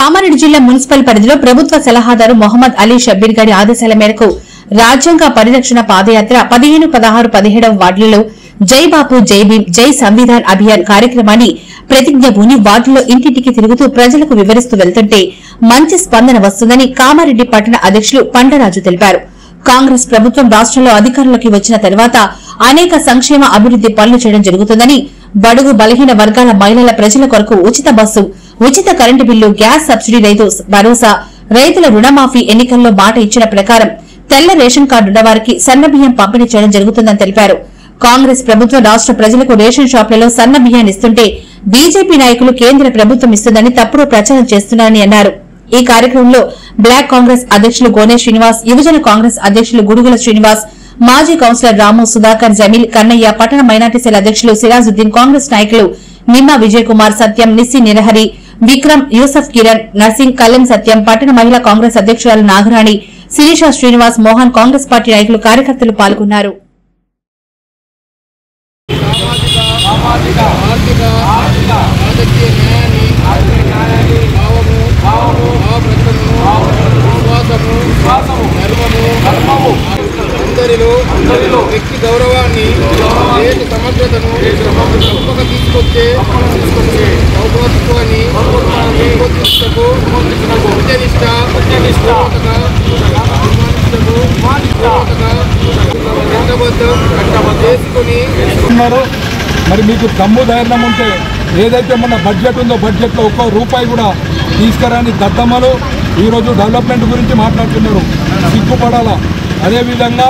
కామారెడ్డి జిల్లా మున్సిపల్ పరిధిలో ప్రభుత్వ సలహాదారు మొహమ్మద్ అలీ షబ్బీర్ గారి ఆదేశాల మేరకు రాజ్యాంగ పరిరక్షణ పాదయాత్ర 15, 16, 17వ వార్డులలో జై బాపు జై భీం జై సంవిధాన్ అభియాన్ కార్యక్రమాన్ని ప్రతిజ్ఞభూని వార్డులో ఇంటింటికి తిరుగుతూ ప్రజలకు వివరిస్తూ వెళ్తుంటే మంచి స్పందన వస్తుందని కామారెడ్డి పట్టణ అధ్యకులు పండరాజు తెలిపారు. కాంగ్రెస్ ప్రభుత్వం రాష్ట్రంలో అధికారంలోకి వచ్చిన తర్వాత అనేక సంక్షేమ అభివృద్ది పనులు చేయడం జరుగుతుందని, బడుగు బలహీన వర్గాల మహిళల ప్రజల కొరకు ఉచిత బస్సు, ఉచిత current bill, gas subsidy, Rythu Bharosa, రైతుల రుణమాఫీ, ఎన్నికల్లో మాట ఇచ్చిన ప్రకారం తెల్ల రేషన్ కార్డున్న వారికి సన్నబియ్యం పంపిణీ చేయడం జరుగుతుందని తెలిపారు. కాంగ్రెస్ ప్రభుత్వం రాష్ట్ర ప్రజలకు రేషన్ షాపులలో సన్న బియ్యాన్ని ఇస్తుంటే బీజేపీ నాయకులు కేంద్ర ప్రభుత్వం ఇస్తుందని తప్పుడు ప్రచారం చేస్తున్నారని అన్నారు. ఈ కార్యక్రమంలో బ్లాక్ కాంగ్రెస్ అధ్యకులు గోనే శ్రీనివాస్, యువజన కాంగ్రెస్ అధ్యకులు గుడుగుల శ్రీనివాస్, మాజీ కౌన్సిలర్ రాము, సుధాకర్, జమీల్, కన్నయ్య, పట్టణ మైనార్టీ సెల్ అధ్యకులు సిరాజుద్దీన్, కాంగ్రెస్ నాయకులు నిమ్మ విజయ్ కుమార్, సత్యం, నిస్సి నిరహరి, విక్రమ్, యూసఫ్, కిరణ్, నర్సింగ్, కల్లెం సత్యం, పట్టణ మహిళా కాంగ్రెస్ అధ్యకురాలు నాగరాణి, శిరీష, శ్రీనివాస్, మోహన్, కాంగ్రెస్ పార్టీ నాయకులు, కార్యకర్తలు పాల్గొన్నారు. అందరిలో వ్యక్తి గౌరవాన్ని, దేశ సమగ్రతను గొప్పగా తీసుకొచ్చే సౌభాగ్యాన్ని మరి మీకు దమ్ము ధైర్యం ఉంటే ఏదైతే మన బడ్జెట్ ఉందో బడ్జెట్లో ఒక్క రూపాయి కూడా తీసుకురాని దద్దమ్మలు ఈరోజు డెవలప్మెంట్ గురించి మాట్లాడుతున్నారు. సిగ్గుపడాలా. అదేవిధంగా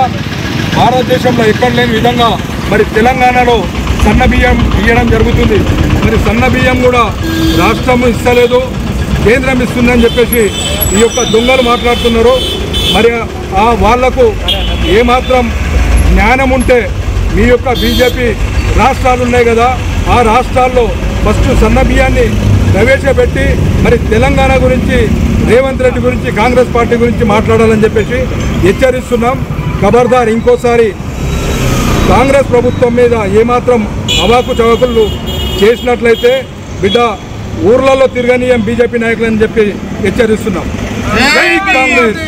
భారతదేశంలో ఎక్కడ లేని విధంగా మరి తెలంగాణలో సన్న బియ్యం ఇవ్వడం జరుగుతుంది. మరి సన్న బియ్యం కూడా రాష్ట్రం ఇస్తలేదు, కేంద్రం ఇస్తుందని చెప్పేసి ఈ యొక్క దొంగలు మాట్లాడుతున్నారు. మరి వాళ్లకు ఏమాత్రం జ్ఞానం ఉంటే మీ యొక్క బీజేపీ రాష్ట్రాలు ఉన్నాయి కదా, ఆ రాష్ట్రాల్లో ఫస్ట్ సన్న బియ్యాన్ని ప్రవేశపెట్టి మరి తెలంగాణ గురించి, రేవంత్ రెడ్డి గురించి, కాంగ్రెస్ పార్టీ గురించి మాట్లాడాలని చెప్పేసి హెచ్చరిస్తున్నాం. ఖబర్దార్, ఇంకోసారి కాంగ్రెస్ ప్రభుత్వం మీద ఏమాత్రం అవాకు చవకులు చేసినట్లయితే బిడ్డ ఊర్లలో తిరగనీయం బీజేపీ నాయకులని చెప్పి హెచ్చరిస్తున్నాం. జై కాంగ్రెస్.